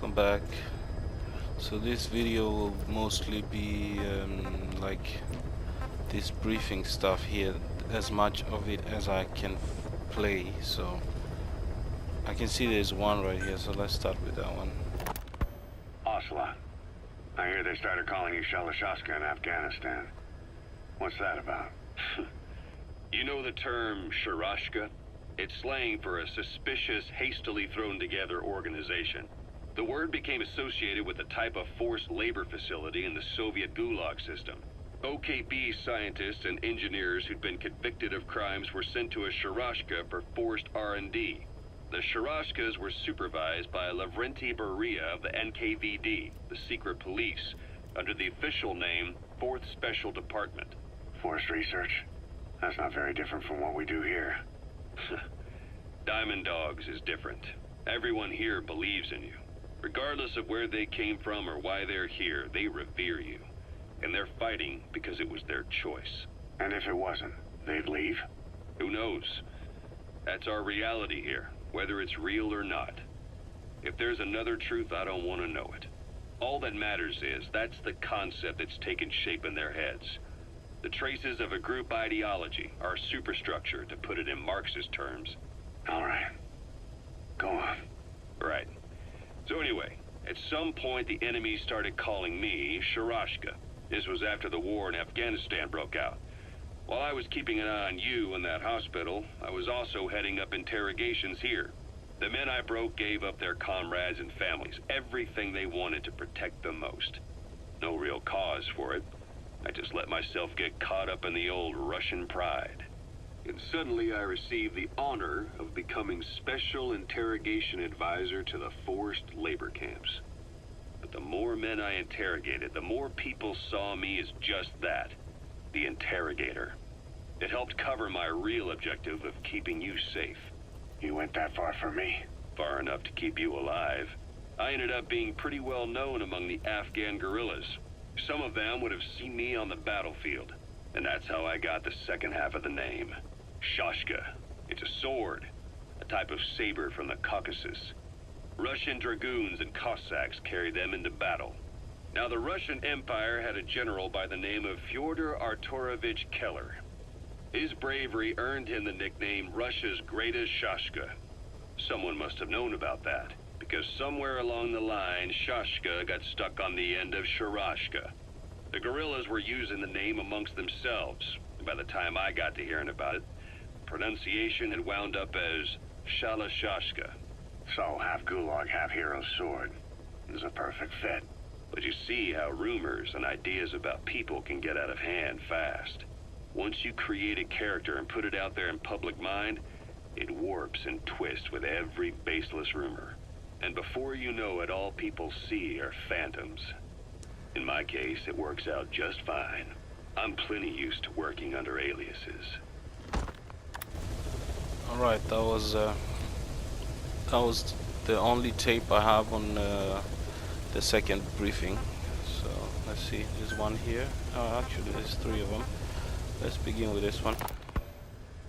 welcome back. So this video will mostly be like this briefing stuff here, as much of it as I can play. So I can see there's one right here, so let's start with that one. Ocelot, I hear they started calling you Shalashashka in Afghanistan. What's that about? You know the term Sharashka? It's slang for a suspicious, hastily thrown together organization. The word became associated with a type of forced labor facility in the Soviet Gulag system. OKB scientists and engineers who'd been convicted of crimes were sent to a Sharashka for forced R&D. The Sharashkas were supervised by Lavrenti Beria of the NKVD, the secret police, under the official name 4th Special Department. Forced research? That's not very different from what we do here. Diamond Dogs is different. Everyone here believes in you. Regardless of where they came from or why they're here, they revere you. And they're fighting because it was their choice. And if it wasn't, they'd leave? Who knows? That's our reality here, whether it's real or not. If there's another truth, I don't want to know it. All that matters is that's the concept that's taken shape in their heads. The traces of a group ideology, our superstructure, to put it in Marxist terms. All right. Go on. Right. So anyway, at some point the enemy started calling me Sharashka. This was after the war in Afghanistan broke out. While I was keeping an eye on you in that hospital, I was also heading up interrogations here. The men I broke gave up their comrades and families, everything they wanted to protect them most. No real cause for it. I just let myself get caught up in the old Russian pride. And suddenly I received the honor of becoming Special Interrogation Advisor to the forced labor camps. But the more men I interrogated, the more people saw me as just that, the interrogator. It helped cover my real objective of keeping you safe. You went that far for me? Far enough to keep you alive. I ended up being pretty well known among the Afghan guerrillas. Some of them would have seen me on the battlefield, and that's how I got the second half of the name. Shashka. It's a sword, a type of saber from the Caucasus. Russian dragoons and Cossacks carried them into battle. Now, the Russian Empire had a general by the name of Fyodor Arturovich Keller. His bravery earned him the nickname Russia's greatest Shashka. Someone must have known about that, because somewhere along the line, Shashka got stuck on the end of Sharashka. The guerrillas were using the name amongst themselves, and by the time I got to hearing about it, pronunciation had wound up as Shalashashka. So, half Gulag, half Hero Sword. It was a perfect fit. But you see how rumors and ideas about people can get out of hand fast. Once you create a character and put it out there in public mind, it warps and twists with every baseless rumor. And before you know it, all people see are phantoms. In my case, it works out just fine. I'm plenty used to working under aliases. Alright, that was the only tape I have on the second briefing. So let's see, there's one here. Oh, actually there's 3 of them. Let's begin with this one.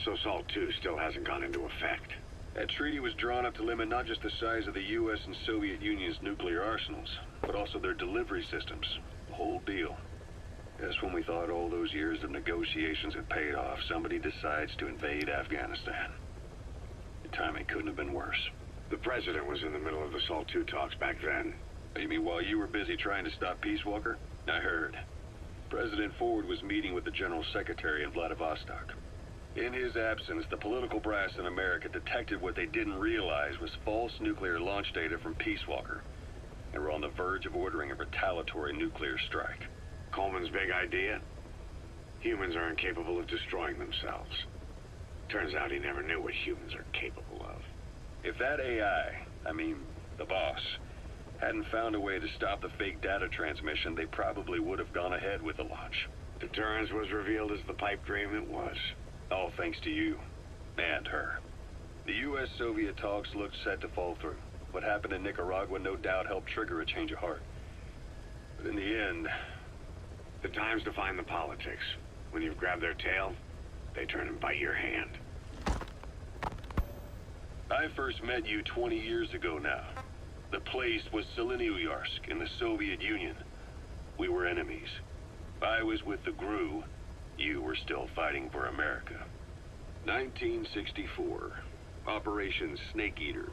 So SALT II still hasn't gone into effect? That treaty was drawn up to limit not just the size of the U.S. and Soviet Union's nuclear arsenals, but also their delivery systems. The whole deal. Just when we thought all those years of negotiations had paid off, somebody decides to invade Afghanistan. The timing couldn't have been worse. The president was in the middle of the SALT II talks back then. You mean while you were busy trying to stop Peace Walker? I heard. President Ford was meeting with the General Secretary in Vladivostok. In his absence, the political brass in America detected what they didn't realize was false nuclear launch data from Peace Walker. They were on the verge of ordering a retaliatory nuclear strike. Coleman's big idea? Humans are incapable of destroying themselves. Turns out he never knew what humans are capable of. If that AI, the boss, hadn't found a way to stop the fake data transmission, they probably would have gone ahead with the launch. Deterrence was revealed as the pipe dream it was. All thanks to you. And her. The U.S.-Soviet talks looked set to fall through. What happened in Nicaragua no doubt helped trigger a change of heart. But in the end... The time's to find the politics. When you've grabbed their tail, they turn and bite your hand. I first met you 20 years ago now. The place was Selenouyarsk in the Soviet Union. We were enemies. I was with the GRU. You were still fighting for America. 1964. Operation Snake Eater.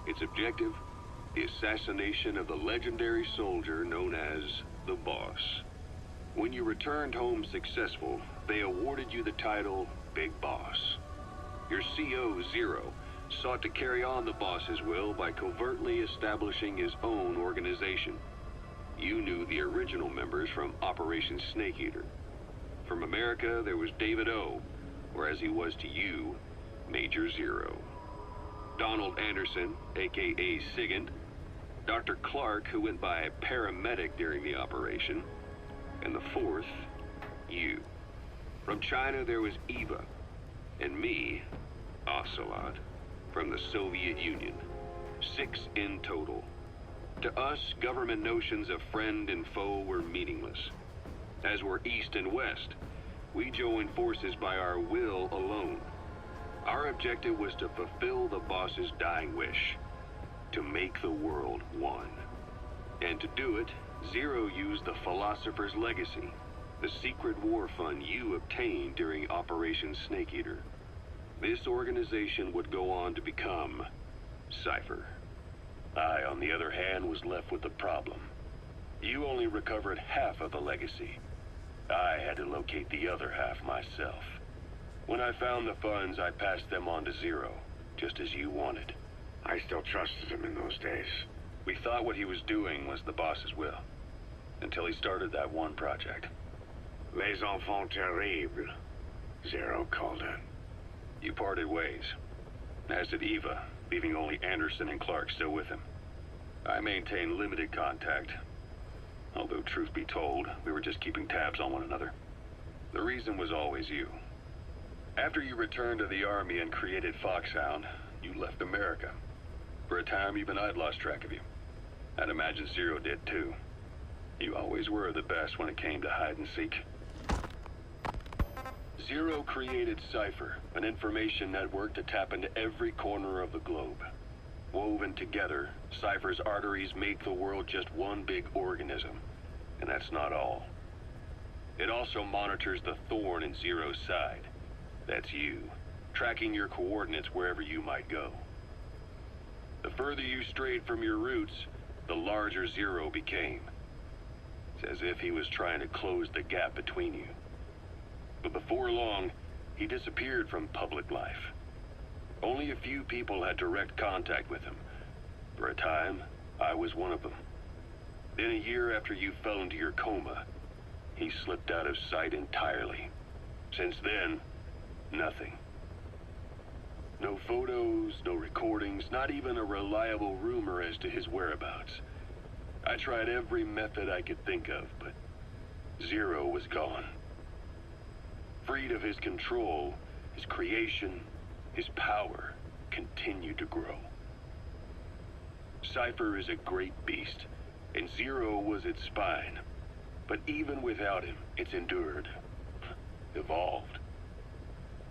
Its objective? The assassination of the legendary soldier known as the Boss. When you returned home successful, they awarded you the title Big Boss. Your CO, Zero, sought to carry on the boss's will by covertly establishing his own organization. You knew the original members from Operation Snake Eater. From America, there was David O, or as he was to you, Major Zero. Donald Anderson, aka Sigint, Dr. Clark, who went by paramedic during the operation, and the fourth, you. From China, there was Eva, and me, Ocelot, from the Soviet Union. 6 in total. To us, government notions of friend and foe were meaningless. As were East and West, we joined forces by our will alone. Our objective was to fulfill the boss's dying wish, to make the world one. And to do it, Zero used the Philosopher's Legacy, the secret war fund you obtained during Operation Snake Eater. This organization would go on to become Cypher. I, on the other hand, was left with the problem. You only recovered half of the legacy. I had to locate the other half myself. When I found the funds, I passed them on to Zero, just as you wanted. I still trusted him in those days. We thought what he was doing was the boss's will, until he started that one project. Les enfants terribles, Zero called it. You parted ways, as did Eva, leaving only Anderson and Clark still with him. I maintained limited contact, although truth be told, we were just keeping tabs on one another. The reason was always you. After you returned to the Army and created Foxhound, you left America. For a time, even I'd lost track of you. I'd imagine Zero did too. You always were the best when it came to hide and seek. Zero created Cypher, an information network to tap into every corner of the globe. Woven together, Cypher's arteries make the world just one big organism. And that's not all. It also monitors the thorn in Zero's side. That's you, tracking your coordinates wherever you might go. The further you strayed from your roots, the larger Zero became. It's as if he was trying to close the gap between you. But before long, he disappeared from public life. Only a few people had direct contact with him. For a time, I was one of them. Then a year after you fell into your coma, he slipped out of sight entirely. Since then, nothing. No photos, no recordings, not even a reliable rumor as to his whereabouts. I tried every method I could think of, but Zero was gone. Freed of his control, his creation, his power continued to grow. Cypher is a great beast, and Zero was its spine. But even without him, it's endured, evolved.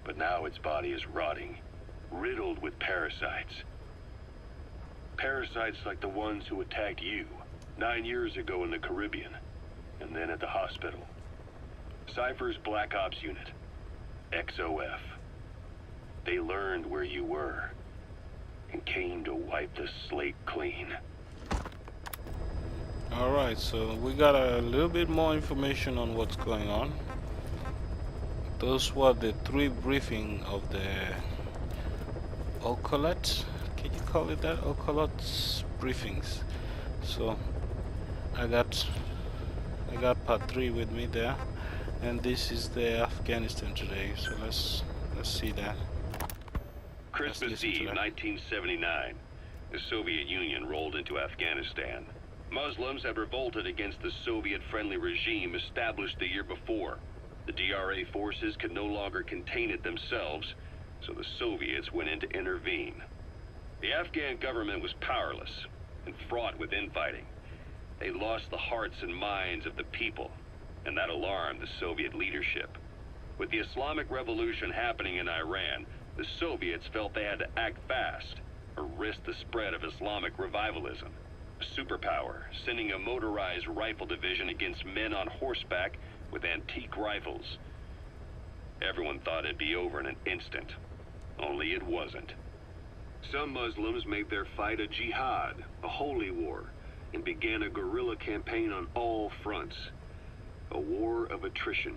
But now its body is rotting, riddled with parasites. Parasites like the ones who attacked you 9 years ago in the Caribbean, and then at the hospital. Cypher's Black Ops Unit, XOF. They learned where you were, and came to wipe the slate clean. Alright, so we got a little bit more information on what's going on. Those were the 3 briefing of the Ocolot, can you call it that? Ocolot's briefings. So I got part 3 with me there, and this is the Afghanistan today. So let's see that. Christmas Eve, 1979. The Soviet Union rolled into Afghanistan. Muslims had revolted against the Soviet-friendly regime established the year before. The DRA forces could no longer contain it themselves, so the Soviets went in to intervene. The Afghan government was powerless and fraught with infighting. They lost the hearts and minds of the people, and that alarmed the Soviet leadership. With the Islamic Revolution happening in Iran, the Soviets felt they had to act fast or risk the spread of Islamic revivalism. superpower, sending a motorized rifle division against men on horseback with antique rifles. Everyone thought it'd be over in an instant, only it wasn't. Some Muslims made their fight a jihad, a holy war, and began a guerrilla campaign on all fronts. A war of attrition.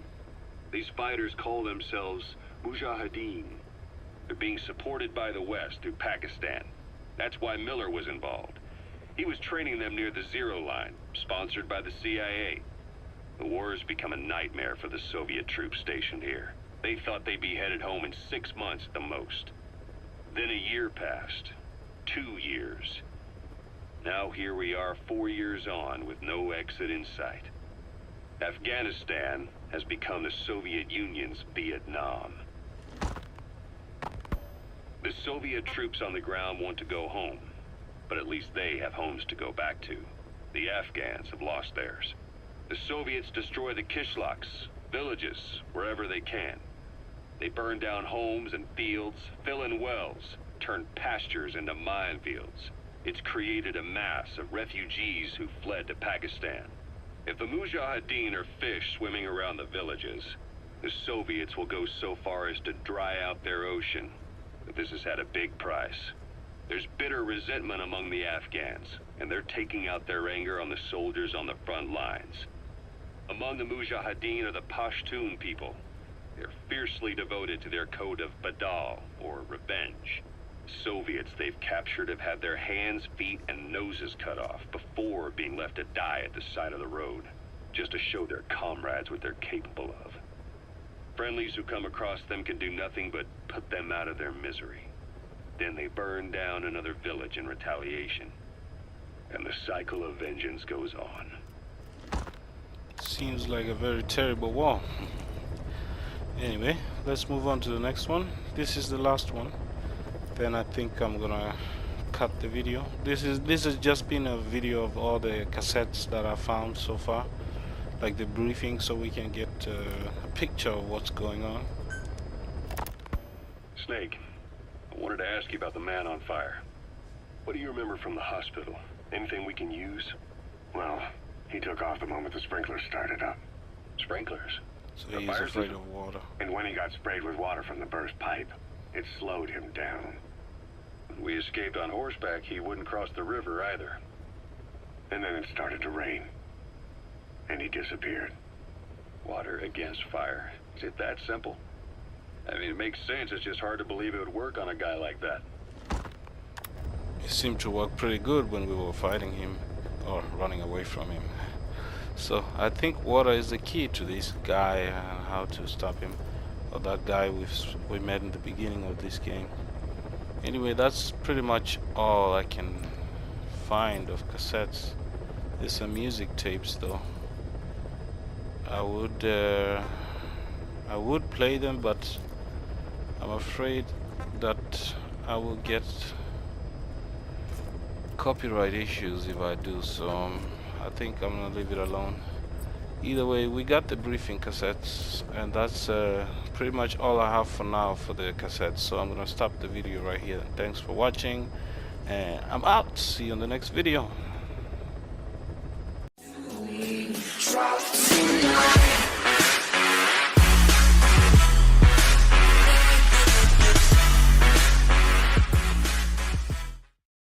These fighters call themselves Mujahideen. They're being supported by the West through Pakistan. That's why Miller was involved. He was training them near the Zero Line, sponsored by the CIA. The war has become a nightmare for the Soviet troops stationed here. They thought they'd be headed home in 6 months at the most. Then a year passed. 2 years. Now here we are 4 years on with no exit in sight. Afghanistan has become the Soviet Union's Vietnam. The Soviet troops on the ground want to go home, but at least they have homes to go back to. The Afghans have lost theirs. The Soviets destroy the kishlaks, villages, wherever they can. They burn down homes and fields, fill in wells, turn pastures into minefields. It's created a mass of refugees who fled to Pakistan. If the Mujahideen are fish swimming around the villages, the Soviets will go so far as to dry out their ocean. But this has had a big price. There's bitter resentment among the Afghans, and they're taking out their anger on the soldiers on the front lines. Among the Mujahideen are the Pashtun people. They're fiercely devoted to their code of Badal, or revenge. Soviets they've captured have had their hands, feet, and noses cut off before being left to die at the side of the road, just to show their comrades what they're capable of. Friendlies who come across them can do nothing but put them out of their misery. Then they burn down another village in retaliation. And the cycle of vengeance goes on. Seems like a very terrible war. Anyway, let's move on to the next one. This is the last one. Then I think I'm gonna cut the video. This has just been a video of all the cassettes that I found so far, like the briefing, so we can get a picture of what's going on. Snake, I wanted to ask you about the man on fire. What do you remember from the hospital? Anything we can use? Well, he took off the moment the sprinklers started up. Sprinklers? So he's afraid of water. And when he got sprayed with water from the burst pipe, it slowed him down. When we escaped on horseback, he wouldn't cross the river either. And then it started to rain. And he disappeared. Water against fire. Is it that simple? I mean, it makes sense. It's just hard to believe it would work on a guy like that. It seemed to work pretty good when we were fighting him, or running away from him. So I think water is the key to this guy and how to stop him, or that guy we met in the beginning of this game. Anyway, that's pretty much all I can find of cassettes. There's some music tapes though. I would play them, but I'm afraid that I will get copyright issues if I do, so I think I'm gonna leave it alone. Either way, we got the briefing cassettes, and that's pretty much all I have for now for the cassettes, so I'm gonna stop the video right here. Thanks for watching, and I'm out. See you in the next video.